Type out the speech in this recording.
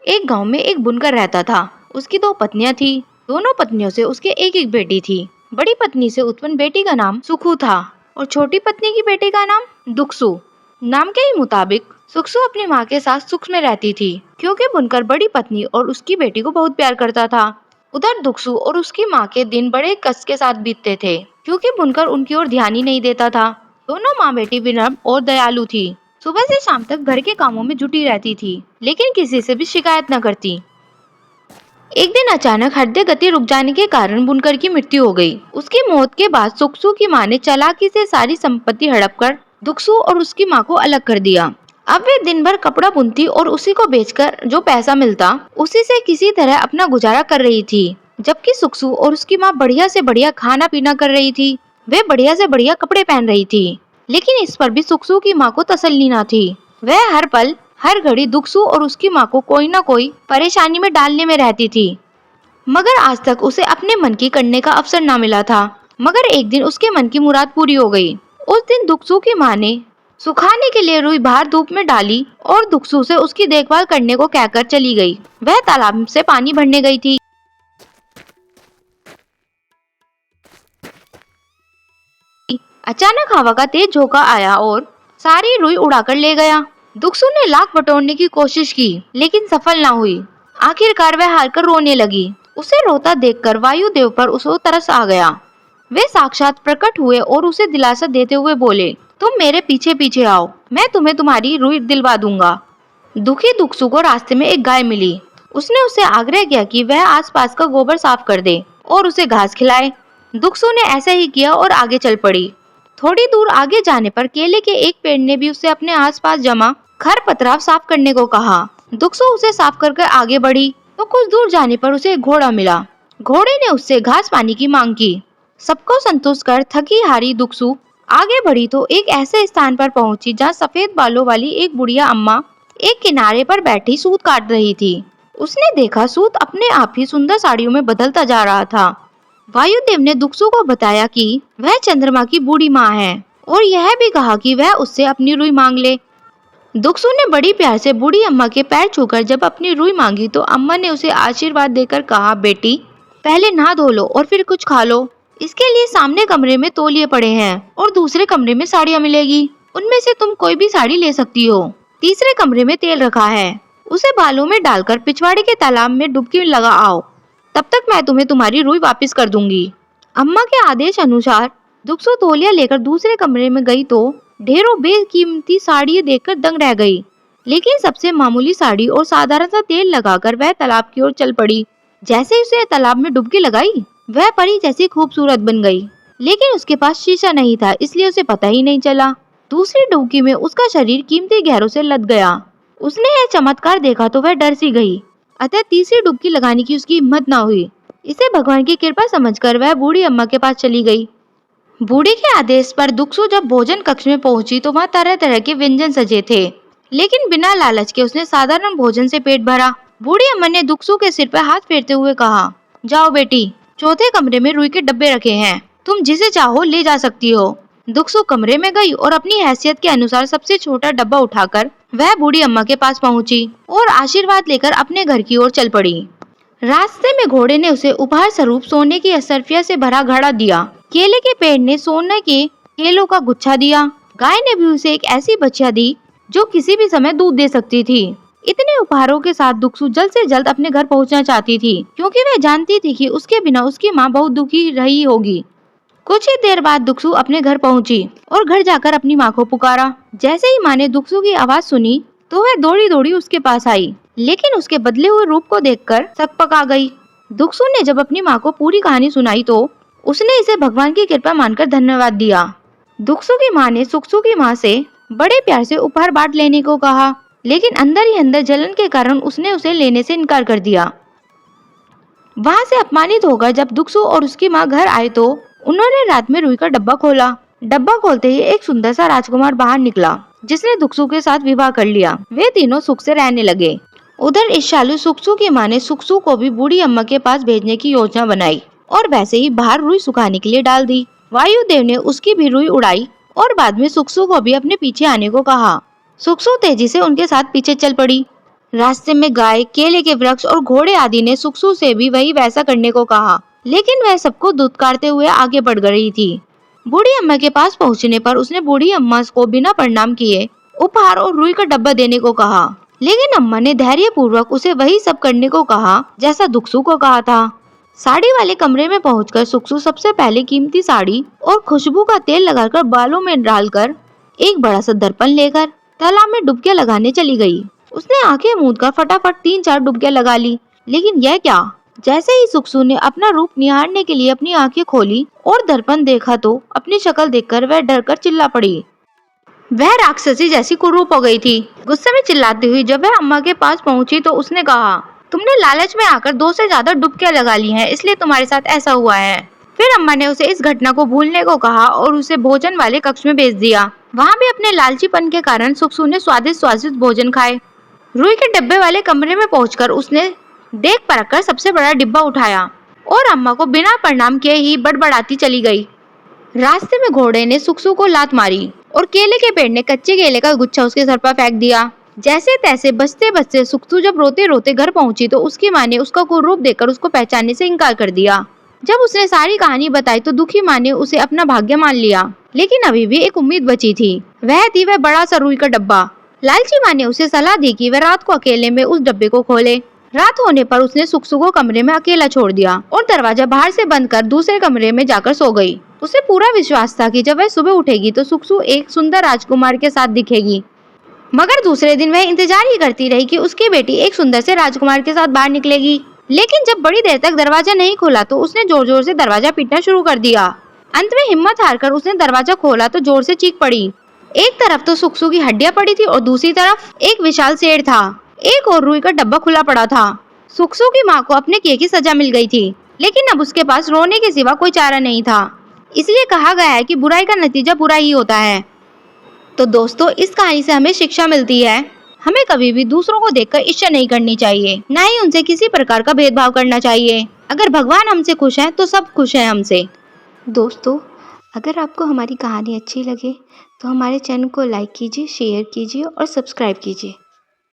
एक गांव में एक बुनकर रहता था। उसकी दो पत्नियां थी। दोनों पत्नियों से उसके एक एक बेटी थी। बड़ी पत्नी से उत्पन्न बेटी का नाम सुखू था और छोटी पत्नी की बेटे का नाम दुखसु। नाम के ही मुताबिक सुखसु अपनी माँ के साथ सुख में रहती थी, क्योंकि बुनकर बड़ी पत्नी और उसकी बेटी को बहुत प्यार करता था। उधर दुखसु और उसकी माँ के दिन बड़े कष्ट के साथ बीतते थे, क्योंकि बुनकर उनकी ओर ध्यान ही नहीं देता था। दोनों माँ बेटी विनम्र और दयालु थी। सुबह से शाम तक घर के कामों में जुटी रहती थी, लेकिन किसी से भी शिकायत न करती। एक दिन अचानक हृदय गति रुक जाने के कारण बुनकर की मृत्यु हो गई। उसकी मौत के बाद सुखसु की माँ ने चालाकी से सारी संपत्ति हड़प कर दुखसु और उसकी माँ को अलग कर दिया। अब वे दिन भर कपड़ा बुनती और उसी को बेचकर जो पैसा मिलता उसी से किसी तरह अपना गुजारा कर रही थी, जबकि सुखसु और उसकी माँ बढ़िया से बढ़िया खाना पीना कर रही थी। वे बढ़िया से बढ़िया कपड़े पहन रही थी, लेकिन इस पर भी सुखसु की माँ को तसल्ली न थी। वह हर पल हर घड़ी दुखसु और उसकी माँ को कोई न कोई परेशानी में डालने में रहती थी, मगर आज तक उसे अपने मन की करने का अवसर न मिला था। मगर एक दिन उसके मन की मुराद पूरी हो गई। उस दिन दुखसु की माँ ने सुखाने के लिए रुई बाहर धूप में डाली और दुखसु से उसकी देखभाल करने को कहकर चली गई। वह तालाब से पानी भरने गई थी। अचानक हवा का तेज झोंका आया और सारी रुई उड़ाकर ले गया। दुखसु ने लाख बटोरने की कोशिश की, लेकिन सफल ना हुई। आखिरकार वह हारकर रोने लगी। उसे रोता देखकर वायुदेव पर उसको तरस आ गया। वे साक्षात प्रकट हुए और उसे दिलासा देते हुए बोले, तुम मेरे पीछे पीछे आओ, मैं तुम्हें तुम्हारी रुई दिलवा दूंगा। दुखी दुखसु को रास्ते में एक गाय मिली। उसने उसे आग्रह किया कि वह आसपास का गोबर साफ कर दे और उसे घास खिलाए। दुखसु ने ऐसा ही किया और आगे चल पड़ी। थोड़ी दूर आगे जाने पर केले के एक पेड़ ने भी उससे अपने आसपास जमा खरपतवार साफ करने को कहा। दुखसु उसे साफ करके आगे बढ़ी तो कुछ दूर जाने पर उसे एक घोड़ा मिला। घोड़े ने उससे घास पानी की मांग की। सबको संतुष्ट कर थकी हारी दुखसु आगे बढ़ी तो एक ऐसे स्थान पर पहुंची जहां सफेद बालों वाली एक बुढ़िया अम्मा एक किनारे पर बैठी सूत काट रही थी। उसने देखा सूत अपने आप ही सुंदर साड़ियों में बदलता जा रहा था। वायुदेव ने दुखसु को बताया कि वह चंद्रमा की बूढ़ी माँ है और यह भी कहा कि वह उससे अपनी रुई मांग ले। दुखसु ने बड़ी प्यार से बूढ़ी अम्मा के पैर छूकर जब अपनी रुई मांगी तो अम्मा ने उसे आशीर्वाद देकर कहा, बेटी पहले नहा धो लो और फिर कुछ खा लो। इसके लिए सामने कमरे में तौलिए पड़े हैं और दूसरे कमरे में साड़ियाँ मिलेगी। उनमें से तुम कोई भी साड़ी ले सकती हो। तीसरे कमरे में तेल रखा है, उसे बालों में डालकर पिछवाड़े के तालाब में डुबकी लगा आओ। तब तक मैं तुम्हें तुम्हारी रुई वापस कर दूंगी। अम्मा के आदेश अनुसार दुखसु तौलिया लेकर दूसरे कमरे में गई तो ढेरों बेकीमती साड़ियाँ देखकर दंग रह गई। लेकिन सबसे मामूली साड़ी और साधारण सा तेल लगाकर वह तालाब की ओर चल पड़ी। जैसे ही उसे तालाब में डुबकी लगाई वह परी जैसी खूबसूरत बन गई, लेकिन उसके पास शीशा नहीं था, इसलिए उसे पता ही नहीं चला। दूसरी डुबकी में उसका शरीर कीमती गहरों से लद गया। उसने यह चमत्कार देखा तो वह डर सी गई, अतः तीसरी डुबकी लगाने की उसकी हिम्मत न हुई। इसे भगवान की कृपा समझकर वह बूढ़ी अम्मा के पास चली गई। बूढ़ी के आदेश पर दुखसु जब भोजन कक्ष में पहुंची तो वहाँ तरह तरह के व्यंजन सजे थे, लेकिन बिना लालच के उसने साधारण भोजन से पेट भरा। बूढ़ी अम्मा ने दुखसु के सिर पर हाथ फेरते हुए कहा, जाओ बेटी, चौथे कमरे में रुई के डब्बे रखे हैं, तुम जिसे चाहो ले जा सकती हो। दुखसु कमरे में गई और अपनी हैसियत के अनुसार सबसे छोटा डब्बा उठाकर वह बूढ़ी अम्मा के पास पहुंची और आशीर्वाद लेकर अपने घर की ओर चल पड़ी। रास्ते में घोड़े ने उसे उपहार स्वरूप सोने की असरफिया से भरा घड़ा दिया। केले के पेड़ ने सोने के केलों का गुच्छा दिया। गाय ने भी उसे एक ऐसी बच्चिया दी जो किसी भी समय दूध दे सकती थी। इतने उपहारों के साथ दुखसु जल्द से जल्द अपने घर पहुंचना चाहती थी, क्योंकि वह जानती थी कि उसके बिना उसकी माँ बहुत दुखी रही होगी। कुछ ही देर बाद दुखसु अपने घर पहुंची और घर जाकर अपनी माँ को पुकारा। जैसे ही माँ ने दुखसु की आवाज सुनी तो वह दौड़ी दौड़ी उसके पास आई, लेकिन उसके बदले हुए रूप को देखकर सकपका गई। दुखसु ने जब अपनी माँ को पूरी कहानी सुनाई तो उसने इसे भगवान की कृपा मानकर धन्यवाद दिया। दुखसु की माँ ने सुखसु की माँ से बड़े प्यार से उपहार बांट लेने को कहा, लेकिन अंदर ही अंदर जलन के कारण उसने उसे लेने से इनकार कर दिया। वहाँ से अपमानित होकर जब दुखसु और उसकी माँ घर आए तो उन्होंने रात में रुई का डब्बा खोला। डब्बा खोलते ही एक सुंदर सा राजकुमार बाहर निकला, जिसने दुखसु के साथ विवाह कर लिया। वे तीनों सुख से रहने लगे। उधर ईर्ष्यालु सुखसु की माँ ने सुखसु को भी बूढ़ी अम्मा के पास भेजने की योजना बनाई और वैसे ही बाहर रुई सुखाने के लिए डाल दी। वायुदेव ने उसकी भी रुई उड़ाई और बाद में सुखसु को भी अपने पीछे आने को कहा। सुखसु तेजी से उनके साथ पीछे चल पड़ी। रास्ते में गाय, केले के वृक्ष और घोड़े आदि ने सुकसू से भी वही वैसा करने को कहा, लेकिन वह सबको धुतकारते हुए आगे बढ़ गई थी। बूढ़ी अम्मा के पास पहुंचने पर उसने बूढ़ी अम्मा को बिना प्रणाम किए उपहार और रुई का डब्बा देने को कहा, लेकिन अम्मा ने धैर्य पूर्वक उसे वही सब करने को कहा जैसा दुखसू को कहा था। साड़ी वाले कमरे में पहुंचकर सुकसू सबसे पहले कीमती साड़ी और खुशबू का तेल लगाकर बालों में डालकर एक बड़ा सा दर्पण लेकर तालाब में डुबकियां लगाने चली गई। उसने आंखें मूंदकर फटाफट 3-4 डुबकियां लगा ली, लेकिन यह क्या, जैसे ही सुकसू ने अपना रूप निहारने के लिए अपनी आंखें खोली और दर्पण देखा तो अपनी शक्ल देखकर वह डरकर चिल्ला पड़ी। वह राक्षसी जैसी कुरूप हो गई थी। गुस्से में चिल्लाती हुई जब वह अम्मा के पास पहुंची तो उसने कहा, तुमने लालच में आकर 2 से ज्यादा डुबकियां लगा ली हैं, इसलिए तुम्हारे साथ ऐसा हुआ है। फिर अम्मा ने उसे इस घटना को भूलने को कहा और उसे भोजन वाले कक्ष में भेज दिया। वहाँ भी अपने लालचीपन के कारण सुकसू ने स्वादिष्ट स्वादिष्ट भोजन खाए। रुई के डिब्बे वाले कमरे में पहुंचकर उसने देख परख कर सबसे बड़ा डिब्बा उठाया और अम्मा को बिना प्रणाम किए ही बड़बड़ाती चली गई। रास्ते में घोड़े ने सुकसू को लात मारी और केले के पेड़ ने कच्चे केले का गुच्छा उसके सर पर फेंक दिया। जैसे तैसे बचते बचते सुकसू जब रोते रोते घर पहुंची तो उसकी माँ ने उसका कुरूप देखकर उसको पहचानने से इनकार कर दिया। जब उसने सारी कहानी बताई तो दुखी माँ ने उसे अपना भाग्य मान लिया, लेकिन अभी भी एक उम्मीद बची थी। वह थी वह बड़ा सा रुई का डब्बा। लालची माँ ने उसे सलाह दी कि वह रात को अकेले में उस डब्बे को खोले। रात होने पर उसने सुकसू को कमरे में अकेला छोड़ दिया और दरवाजा बाहर से बंद कर दूसरे कमरे में जाकर सो गई। उसे पूरा विश्वास था कि जब वह सुबह उठेगी तो सुकसू एक सुंदर राजकुमार के साथ दिखेगी, मगर दूसरे दिन वह इंतजार ही करती रही कि उसकी बेटी एक सुंदर से राजकुमार के साथ बाहर निकलेगी। लेकिन जब बड़ी देर तक दरवाजा नहीं खोला तो उसने जोर जोर से दरवाजा पीटना शुरू कर दिया। अंत में हिम्मत हारकर उसने दरवाजा खोला तो जोर से चीख पड़ी। एक तरफ तो सुकसू की हड्डियां पड़ी थी और दूसरी तरफ एक विशाल शेर था। एक और रुई का डब्बा खुला पड़ा था। सुकसू की माँ को अपने किए की सजा मिल गई थी, लेकिन अब उसके पास रोने के सिवा कोई चारा नहीं था। इसलिए कहा गया है कि बुराई का नतीजा बुरा ही होता है। तो दोस्तों, इस कहानी से हमें शिक्षा मिलती है, हमें कभी भी दूसरों को देखकर ईर्ष्या नहीं करनी चाहिए, न ही उनसे किसी प्रकार का भेदभाव करना चाहिए। अगर भगवान हमसे खुश हैं तो सब खुश हैं हमसे। दोस्तों, अगर आपको हमारी कहानी अच्छी लगे तो हमारे चैनल को लाइक कीजिए, शेयर कीजिए और सब्सक्राइब कीजिए।